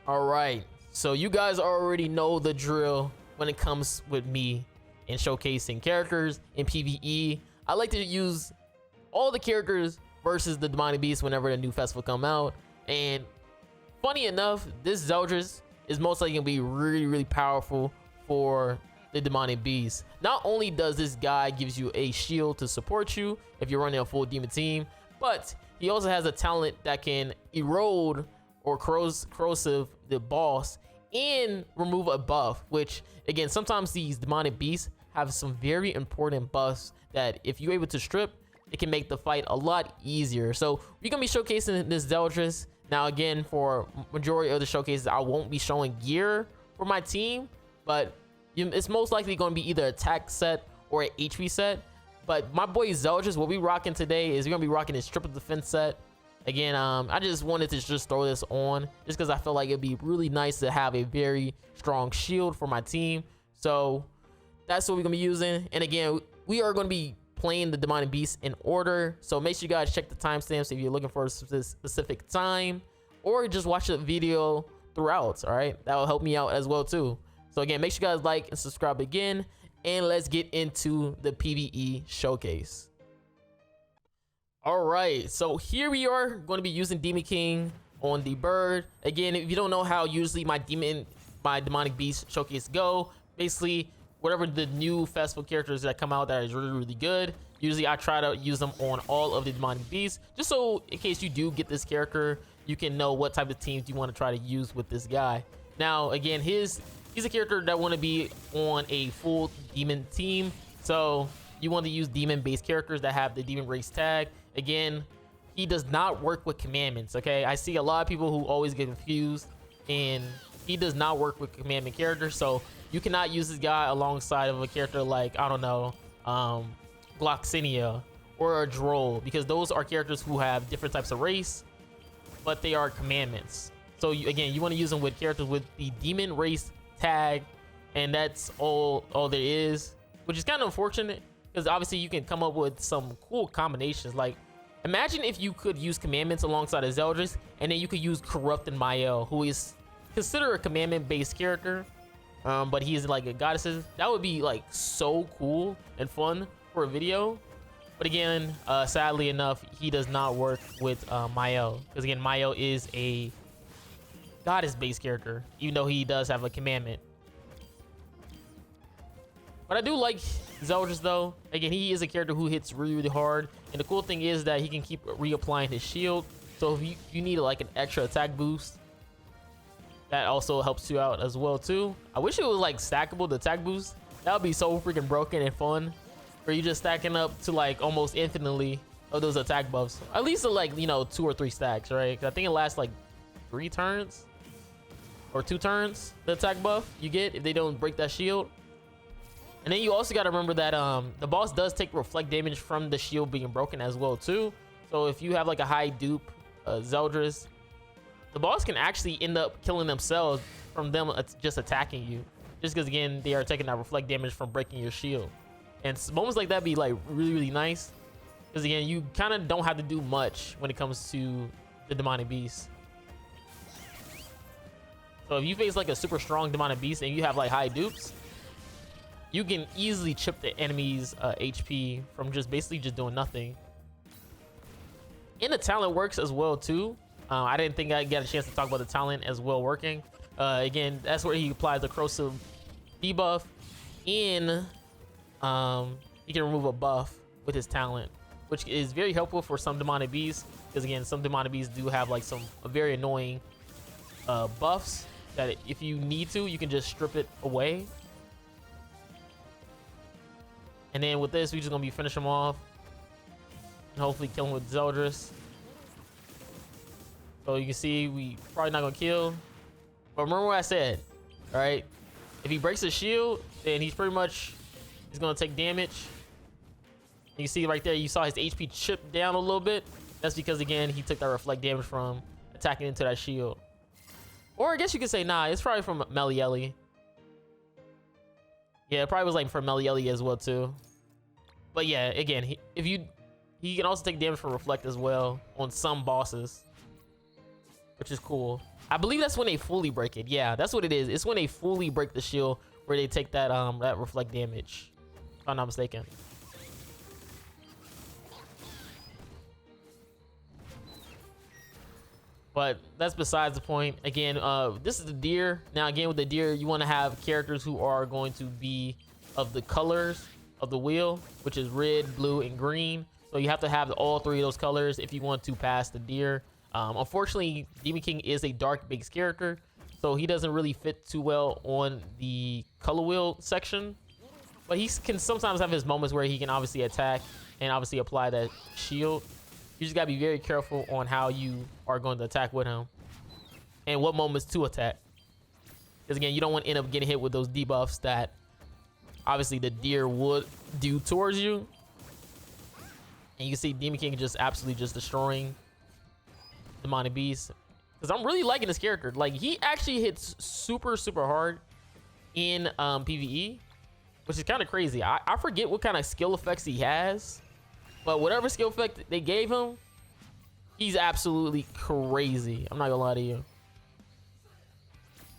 All right, so you guys already know the drill when it comes with me in showcasing characters in PvE. I like to use all the characters versus the demonic beast whenever a new festival come out. And funny enough, this ZELDRIS is most likely gonna be really powerful for the demonic beast. Not only does this guy gives you a shield to support you if you're running a full demon team, but he also has a talent that can erode or corrosive the boss and remove a buff, which again, sometimes these demonic beasts have some very important buffs that if you're able to strip, it can make the fight a lot easier. So we're gonna be showcasing this ZELDRIS. Now again, for majority of the showcases, I won't be showing gear for my team, but it's most likely going to be either attack set or an HP set. But my boy ZELDRIS, what we rocking today is we're gonna be rocking his triple defense set. Again, I just wanted to just throw this on just because I feel like it'd be really nice to have a very strong shield for my team. So that's what we're gonna be using. And again, we are going to be playing the demonic beast in order, so make sure you guys check the timestamps if you're looking for a specific time, or just watch the video throughout. All right, that will help me out as well too. So again, make sure you guys like and subscribe again, and let's get into the PvE showcase. All right, so here we are going to be using Demon King on the bird. Again, if you don't know how usually my demonic beast showcase go, basically whatever the new festival characters that come out that is really good, usually I try to use them on all of the demonic beasts, just so in case you do get this character, you can know what type of teams you want to try to use with this guy. Now again, he's a character that want to be on a full demon team, so you want to use demon based characters that have the demon race tag. Again, he does not work with commandments. Okay, I see a lot of people who always get confused, and he does not work with commandment characters. So you cannot use this guy alongside of a character like, I don't know, Gloxinia or a Droll, because those are characters who have different types of race, but they are commandments. So again, you want to use them with characters with the demon race tag, and that's all there is, which is kind of unfortunate because obviously you can come up with some cool combinations. Like, imagine if you could use commandments alongside a ZELDRIS, and then you could use Corrupt and Mael, who is considered a commandment based character, but he is like a goddesses. That would be like so cool and fun for a video. But again, sadly enough, he does not work with Mael, because again, Mael is a goddess based character, even though he does have a commandment. But I do like ZELDRIS though. Again, he is a character who hits really hard, and the cool thing is that he can keep reapplying his shield. So if you need like an extra attack boost, that also helps you out as well too. I wish it was like stackable, the attack boost. That would be so freaking broken and fun, where you just stacking up to like almost infinitely of those attack buffs. At least like, you know, 2 or 3 stacks, right? 'Cause I think it lasts like 3 turns or 2 turns, the attack buff you get if they don't break that shield. And then you also got to remember that the boss does take reflect damage from the shield being broken as well too. So if you have like a high dupe ZELDRIS, the boss can actually end up killing themselves from them just attacking you, just because again they are taking that reflect damage from breaking your shield. And moments like that be like really nice, because again, you kind of don't have to do much when it comes to the demonic beast. So if you face like a super strong demonic beast and you have like high dupes, you can easily chip the enemy's HP from just basically just doing nothing. And the talent works as well too. I didn't think I'd get a chance to talk about the talent as well working. Again, that's where he applies the corrosive debuff, and he can remove a buff with his talent, which is very helpful for some demonic beasts, because again, some demonic beasts do have like some very annoying buffs that if you need to, you can just strip it away. And then with this, we're just gonna be finishing him off and hopefully kill him with ZELDRIS. So you can see we probably not gonna kill, but remember what I said, all right? If he breaks his shield, then he's gonna take damage. You can see right there, you saw his HP chip down a little bit. That's because again, he took that reflect damage from attacking into that shield. Or I guess you could say, nah, it's probably from Marilli. Yeah, it probably was like from Marilli as well too. But yeah, again, he can also take damage from reflect as well on some bosses. which is cool. I believe that's when they fully break it. Yeah, that's what it is. It's when they fully break the shield where they take that that reflect damage, if I'm not mistaken. But that's besides the point. Again, this is the deer. Now again, with the deer, you want to have characters who are going to be of the colors of the wheel, which is red, blue, and green. So you have to have all three of those colors if you want to pass the deer. Unfortunately, Demon King is a dark base character, so he doesn't really fit too well on the color wheel section. But he can sometimes have his moments where he can obviously attack and obviously apply that shield. You just gotta be very careful on how you are going to attack with him and what moments to attack. Because again, you don't want to end up getting hit with those debuffs that obviously the deer would do towards you. And you can see Demon King just absolutely just destroying Demonic Beast. Because I'm really liking this character. Like, he actually hits super, super hard in PvE, which is kind of crazy. I forget what kind of skill effects he has. But whatever skill effect they gave him, he's absolutely crazy. I'm not gonna lie to you.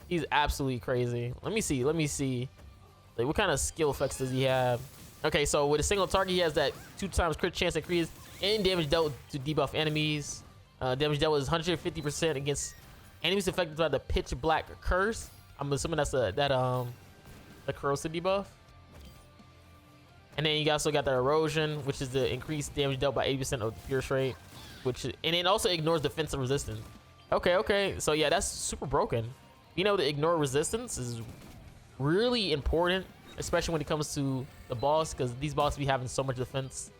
He's absolutely crazy. Let me see. Like, what kind of skill effects does he have? Okay, so with a single target, he has that 2x crit chance increase and damage dealt to debuff enemies. Damage dealt is 150% against enemies affected by the pitch black curse. I'm assuming that's the corrosive debuff. And then you also got the erosion, which is the increased damage dealt by 80% of the pierce rate, and it also ignores defensive resistance. Okay. So yeah, that's super broken. Being able to ignore resistance is really important, especially when it comes to the boss, because these bosses be having so much defense.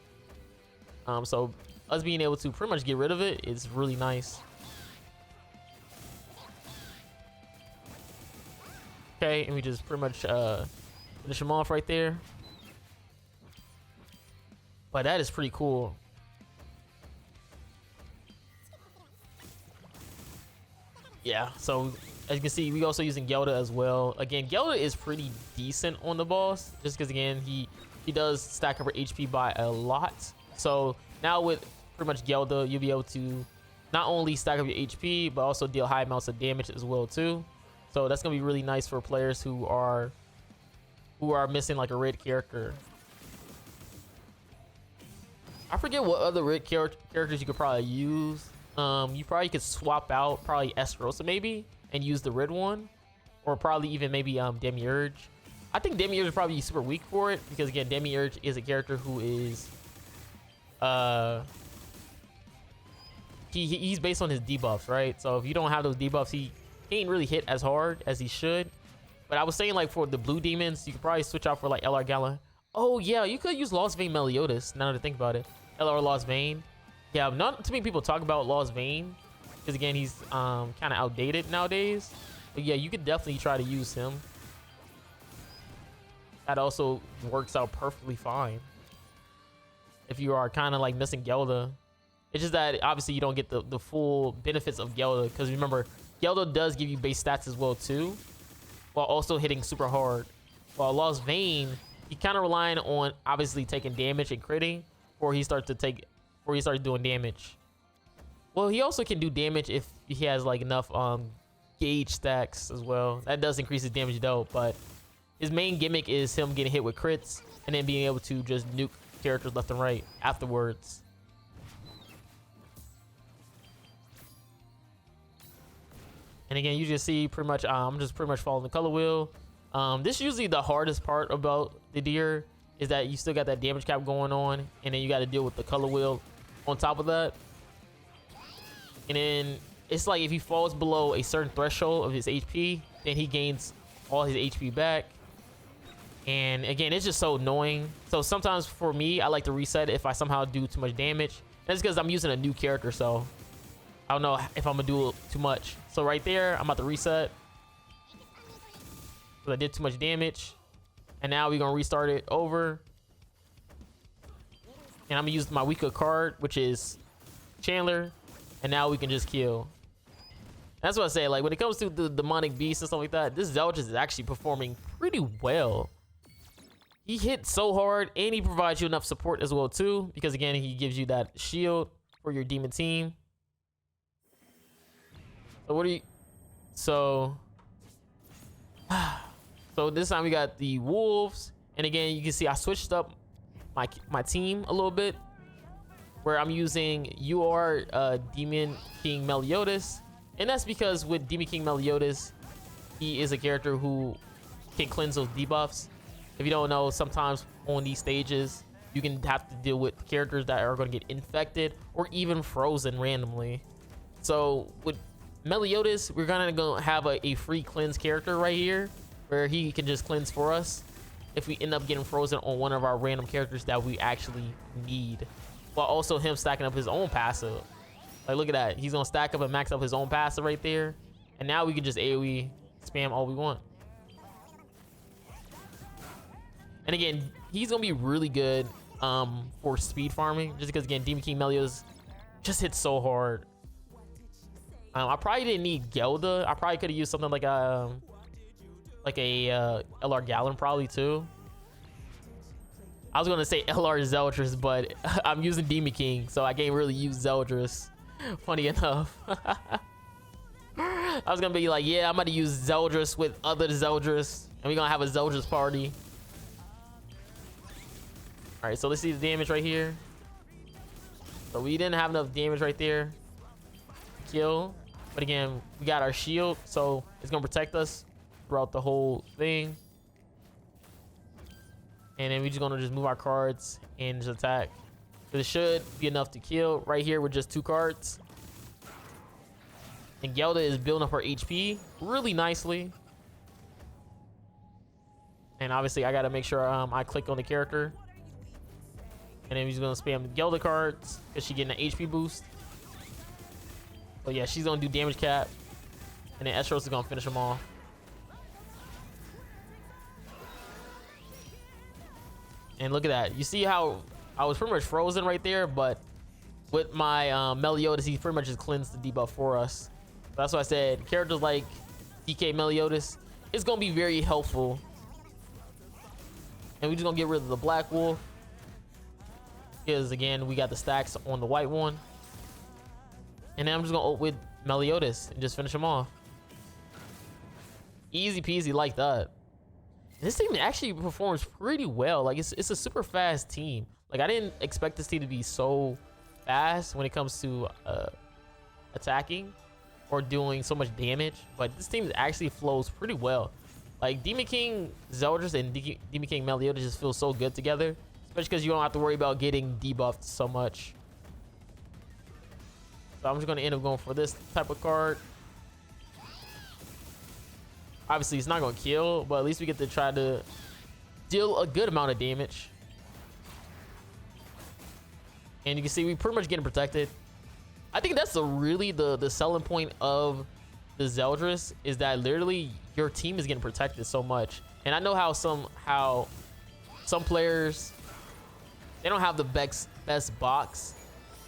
So us being able to pretty much get rid of it is really nice. Okay, and we just pretty much finish him off right there. But that is pretty cool. Yeah, so as you can see, we also using Gelda as well. Again, Gelda is pretty decent on the boss, just because again he does stack up her HP by a lot. So now with pretty much Gelda, you'll be able to not only stack up your HP but also deal high amounts of damage as well too. So that's gonna be really nice for players who are missing like a red character. I forget what other red characters you could probably use. You probably could swap out probably Esterosa maybe and use the red one, or probably even maybe Demiurge. I think Demiurge is probably super weak for it, because again, Demiurge is a character who is he's based on his debuffs, right? So if you don't have those debuffs, he can't really hit as hard as he should. But I was saying, like, for the blue demons, you could probably switch out for like LR Gala. Oh yeah, you could use Lost Vein Meliodas, now that I think about it. LR Lost Vein. Yeah, not too many people talk about Lost Vein, because again, he's kind of outdated nowadays. But yeah, you could definitely try to use him. That also works out perfectly fine if you are kind of like missing Gelda. It's just that obviously you don't get the full benefits of Gelda, because remember, Gelda does give you base stats as well too, while also hitting super hard. While Lost Vein, you kind of relying on obviously taking damage and critting before he starts doing damage. Well, he also can do damage if he has like enough gauge stacks as well. That does increase his damage dealt, but his main gimmick is him getting hit with crits and then being able to just nuke characters left and right afterwards. And again, you just see pretty much I'm just pretty much following the color wheel. This is usually the hardest part about the deer, is that you still got that damage cap going on, and then you got to deal with the color wheel on top of that. And then it's like if he falls below a certain threshold of his HP, then he gains all his HP back. And again, it's just so annoying. So sometimes for me, I like to reset if I somehow do too much damage. That's because I'm using a new character, so I don't know if I'm gonna do too much. So right there, I'm about to reset, because I did too much damage. And now we're gonna restart it over, and I'm gonna use my weaker card, which is Chandler, and now we can just kill. That's what I say, like when it comes to the demonic beast and stuff like that, this ZELDRIS is actually performing pretty well. He hits so hard, and he provides you enough support as well too, because again, he gives you that shield for your demon team. So what do you? So, so this time we got the wolves, and again you can see I switched up my team a little bit, where I'm using Demon King Meliodas, and that's because with Demon King Meliodas, he is a character who can cleanse those debuffs. If you don't know, sometimes on these stages you can have to deal with characters that are going to get infected or even frozen randomly. So with Meliodas, we're gonna go have a free cleanse character right here, where he can just cleanse for us if we end up getting frozen on one of our random characters that we actually need, while also him stacking up his own passive. Like, look at that, he's gonna stack up and max up his own passive right there, and now we can just AoE spam all we want. And again, he's gonna be really good for speed farming, just because again Demon King Meliodas just hits so hard. I probably didn't need Gelda. I probably could have used something like a LR Gallon probably too. I was gonna say LR Zeldris, but I'm using Demon King, so I can't really use Zeldris. Funny enough. I was gonna be like, yeah, I'm gonna use Zeldris with other Zeldris, and we're gonna have a Zeldris party. All right, so let's see the damage right here. So we didn't have enough damage right there to kill, but again, we got our shield, so it's gonna protect us throughout the whole thing. And then we're just gonna move our cards and just attack. It should be enough to kill right here with just 2 cards. And Gelda is building up her HP really nicely. And obviously I gotta make sure I click on the character. And then we're just gonna spam the Gelda cards because she's getting an HP boost. So yeah, she's gonna do damage cap. And then Estros is gonna finish him off. And look at that. You see how I was pretty much frozen right there, but with my Meliodas, he pretty much just cleansed the debuff for us. That's why I said characters like DK Meliodas is gonna be very helpful. And we're just gonna get rid of the Black Wolf, because again we got the stacks on the white one. And then I'm just gonna ult with Meliodas and just finish him off. Easy peasy like that. This team actually performs pretty well. Like it's a super fast team. Like I didn't expect this team to be so fast when it comes to attacking or doing so much damage, but this team actually flows pretty well. Like Demon King Zeldris and Demon King Meliodas just feel so good together, especially because you don't have to worry about getting debuffed so much. So I'm just going to end up going for this type of card. Obviously it's not going to kill, but at least we get to try to deal a good amount of damage. And you can see we pretty much getting protected. I think that's really the selling point of the Zeldris, is that literally your team is getting protected so much. And I know how some players, they don't have the best box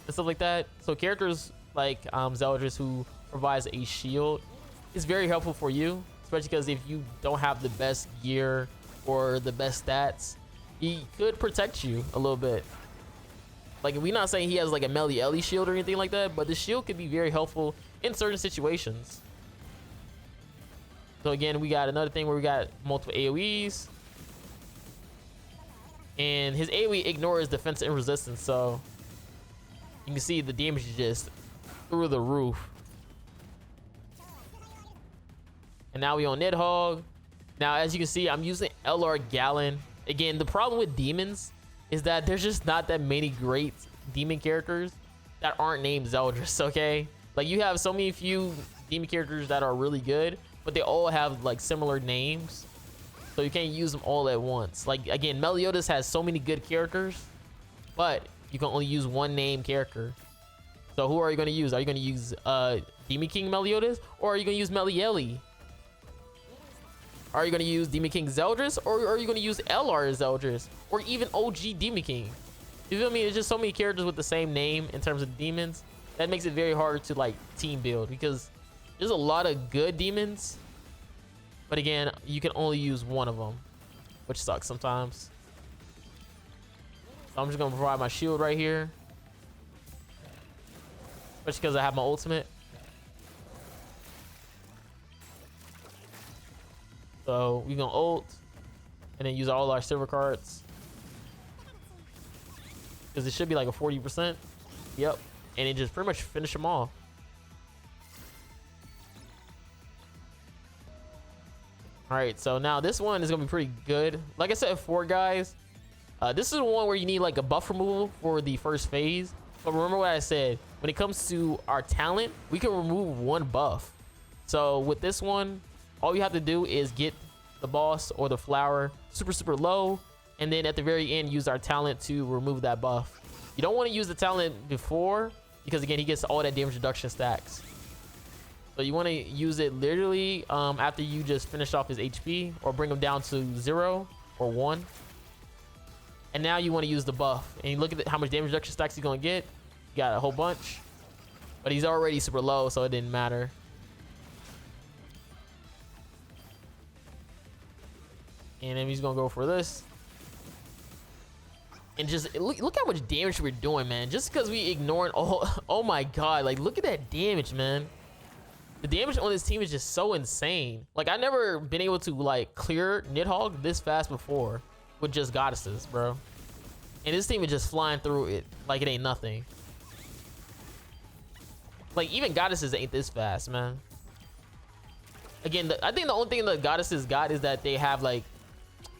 and stuff like that. So characters like Zeldris, who provides a shield, is very helpful for you, especially because if you don't have the best gear or the best stats, he could protect you a little bit. Like, we're not saying he has like a Marilli shield or anything like that, but the shield could be very helpful in certain situations. So again, we got another thing where we got multiple AoEs, and his AoE ignores defense and resistance, so you can see the damage is just through the roof. And now we on Nidhogg. Now as you can see, I'm using LR Gallon. Again, the problem with demons is that there's just not that many great demon characters that aren't named Zeldris, okay? Like, you have so many few demon characters that are really good, but they all have like similar names, so you can't use them all at once. Like, again, Meliodas has so many good characters, but you can only use one name character. So who are you going to use? Are you going to use Demon King Meliodas, or are you going to use Marilli? Are you going to use Demon King Zeldris, or are you going to use LR Zeldris, or even OG Demon King? You feel me? It's just so many characters with the same name in terms of demons that makes it very hard to like team build, because there's a lot of good demons, but again, you can only use one of them, which sucks sometimes. So I'm just going to provide my shield right here, especially because I have my ultimate. So we gonna ult and then use all our silver cards. Because it should be like a 40%. Yep. And it just pretty much finish them all. All right, so now this one is gonna be pretty good. Like I said before, guys, this is the one where you need like a buff removal for the first phase. But remember what I said, when it comes to our talent, we can remove one buff. So with this one, all you have to do is get the boss or the flower super low, and then at the very end use our talent to remove that buff. You don't want to use the talent before, because again, he gets all that damage reduction stacks. So you want to use it literally after you just finish off his HP or bring him down to 0 or 1. And now you want to use the buff. And you look at how much damage reduction stacks he's going to get. You got a whole bunch. But he's already super low, so it didn't matter. And then he's going to go for this. And just look how much damage we're doing, man. Just because we ignored oh my god. Like, look at that damage, man. The damage on this team is just so insane. Like, I've never been able to like clear Nidhogg this fast before with just goddesses, bro. And this team is just flying through it like it ain't nothing. Like, even goddesses ain't this fast, man. Again, I think the only thing the goddesses got is that they have like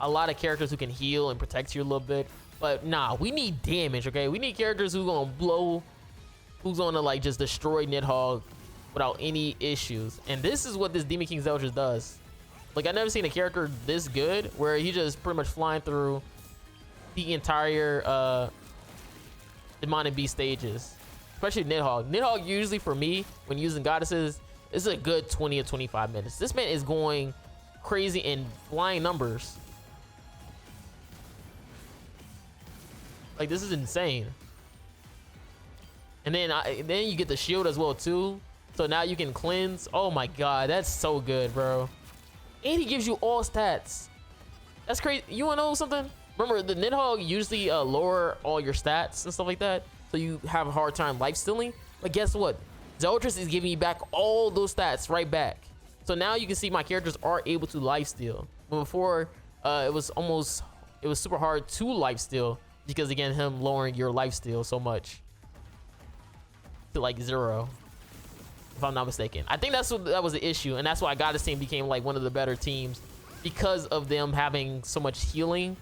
a lot of characters who can heal and protect you a little bit. But nah, we need damage, okay? We need characters who gonna blow, who's gonna like just destroy Nidhogg without any issues. And this is what this Demon King ZELDRIS does. Like, I've never seen a character this good where he just pretty much flying through the entire Demonic Beast stages, especially Nidhogg. Nidhogg usually for me when using goddesses is a good 20 or 25 minutes. This man is going crazy in flying numbers. Like, this is insane. And then you get the shield as well too. So now you can cleanse. Oh my god, that's so good, bro. And he gives you all stats. That's crazy. You wanna know something? Remember, the Nidhogg usually lower all your stats and stuff like that, so you have a hard time life stealing. But guess what? ZELDRIS is giving you back all those stats right back. So now you can see my characters are able to life steal. But before, it was super hard to life steal because, again, him lowering your life steal so much to like 0. If I'm not mistaken. I think that was the issue, and that's why Goddess team became like one of the better teams, because of them having so much healing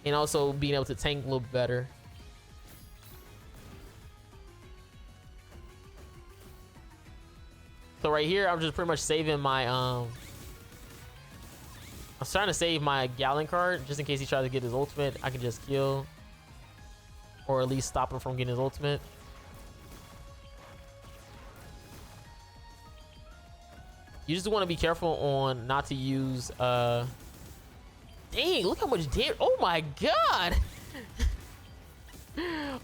and also being able to tank a little better. So right here, I'm just pretty much saving my I was trying to save my Gallon card just in case he tries to get his ultimate. I can just kill, or at least stop him from getting his ultimate. You just want to be careful on not to use dang, look how much damage. Oh my god.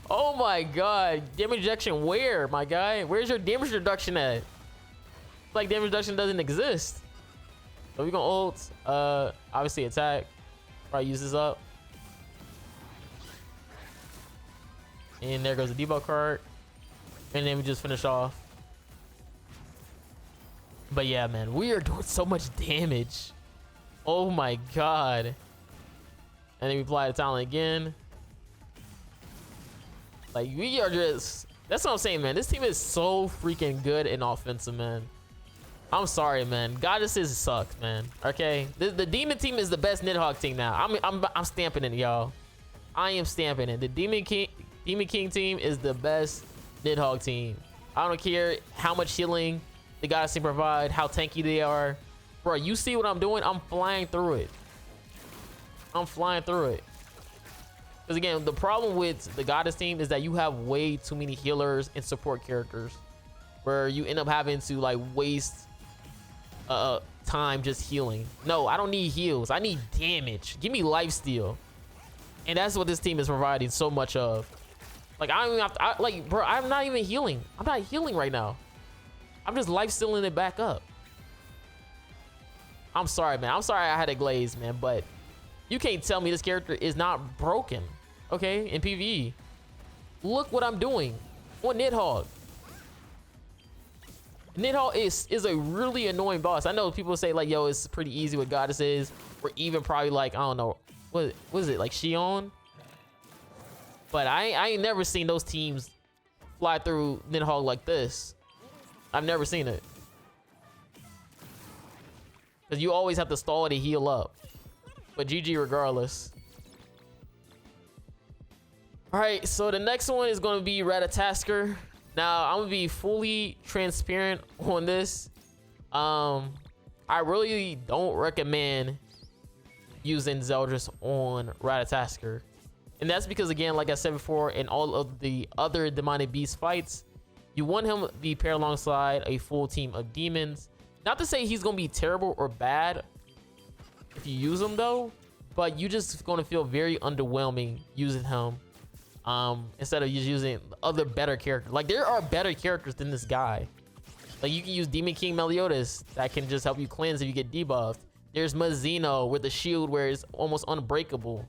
Oh my god. Damage reduction where, my guy? Where's your damage reduction at? Like, damage reduction doesn't exist. So we're gonna ult, obviously attack. Probably use this up. And there goes the debuff card. And then we just finish off. But yeah, man, we are doing so much damage. Oh my god. And then we apply the talent again. Like, we are just, that's what I'm saying, man. This team is so freaking good in offensive, man. I'm sorry, man. Goddesses suck, man. Okay, the demon team is the best Nidhogg team now. I'm stamping it, y'all. I am stamping it. The Demon King team is the best Nidhogg team. I don't care how much healing the goddess team provide, how tanky they are, bro. You see what I'm doing? I'm flying through it. I'm flying through it. Because again, the problem with the goddess team is that you have way too many healers and support characters, where you end up having to like waste time just healing. No, I don't need heals. I need damage. Give me lifesteal, and that's what this team is providing so much of. Like, I don't even have to, like, bro, I'm not even healing. I'm not healing right now. I'm just lifestealing it back up. I'm sorry, man. I'm sorry I had a glaze, man, but you can't tell me this character is not broken, okay, in PvE. Look what I'm doing on Nidhogg. Nidhogg is a really annoying boss. I know people say like, yo, it's pretty easy with goddesses, or even probably like, I don't know, what is it, like Shion? But I ain't never seen those teams fly through Nidhogg like this. I've never seen it. Because you always have to stall to heal up. But GG regardless. Alright, so the next one is going to be Ratatasker. Now, I'm going to be fully transparent on this. I really don't recommend using ZELDRIS on Ratatasker. And that's because, again, like I said before, in all of the other demonic beast fights, you want him to be paired alongside a full team of demons. Not to say he's going to be terrible or bad if you use him, though, but you just going to feel very underwhelming using him instead of just using other better characters. Like, there are better characters than this guy. Like, you can use Demon King Meliodas that can just help you cleanse if you get debuffed. There's Mazzino with the shield where it's almost unbreakable.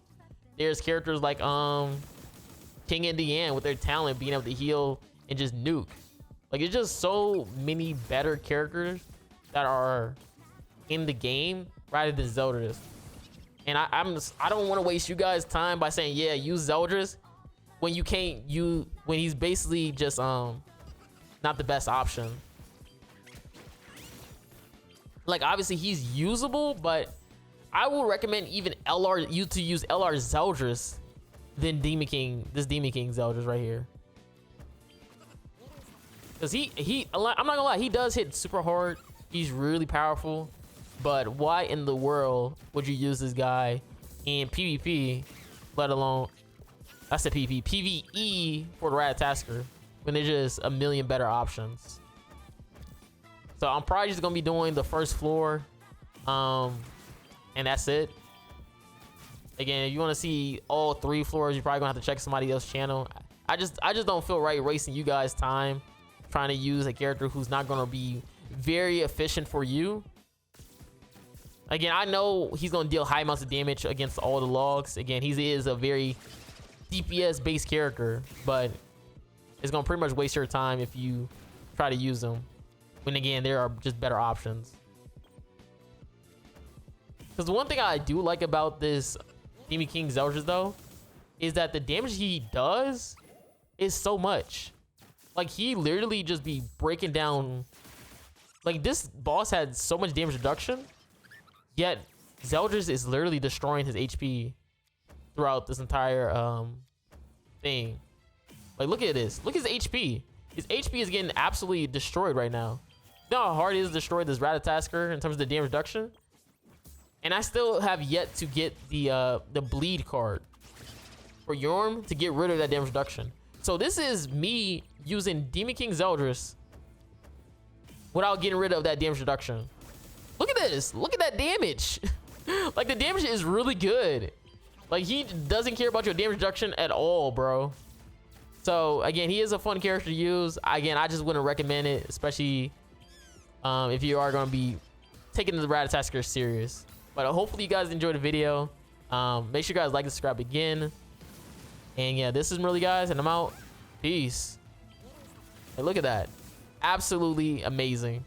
There's characters like King and Deanne with their talent being able to heal and just nuke. Like, it's just so many better characters that are in the game rather than ZELDRIS. And I don't want to waste you guys' time by saying, yeah, use ZELDRIS when you can't when he's basically just not the best option. Like, obviously he's usable, but I will recommend even to use LR ZELDRIS than Demon King, this Demon King ZELDRIS right here. Because I'm not gonna lie, he does hit super hard. He's really powerful. But why in the world would you use this guy in PvP, let alone, I said PvP, PvE for the Ratatasker, when there's just a million better options? So I'm probably just gonna be doing the first floor, and that's it. Again, if you want to see all 3 floors, you're probably gonna have to check somebody else's channel. I just don't feel right wasting you guys' time trying to use a character who's not gonna be very efficient for you. Again, I know he's gonna deal high amounts of damage against all the logs. Again, he is a very DPS based character, but it's gonna pretty much waste your time if you try to use him, when again there are just better options. Because the one thing I do like about this Demon King ZELDRIS though is that the damage he does is so much. Like, he literally just be breaking down. Like, this boss had so much damage reduction, yet ZELDRIS is literally destroying his HP throughout this entire thing. Like, look at this. Look at his HP. His HP is getting absolutely destroyed right now. You know how hard it is to destroy this Ratatasker in terms of the damage reduction? And I still have yet to get the bleed card for Yorm to get rid of that damage reduction. So this is me using Demon King ZELDRIS without getting rid of that damage reduction. Look at this. Look at that damage. Like, the damage is really good. Like, he doesn't care about your damage reduction at all, bro. So again, he is a fun character to use. Again, I just wouldn't recommend it, especially if you are going to be taking the Ratatasker serious. But hopefully you guys enjoyed the video. Make sure you guys like and subscribe again. And yeah, this is Marilli, guys, and I'm out. Peace. Hey, look at that. Absolutely amazing.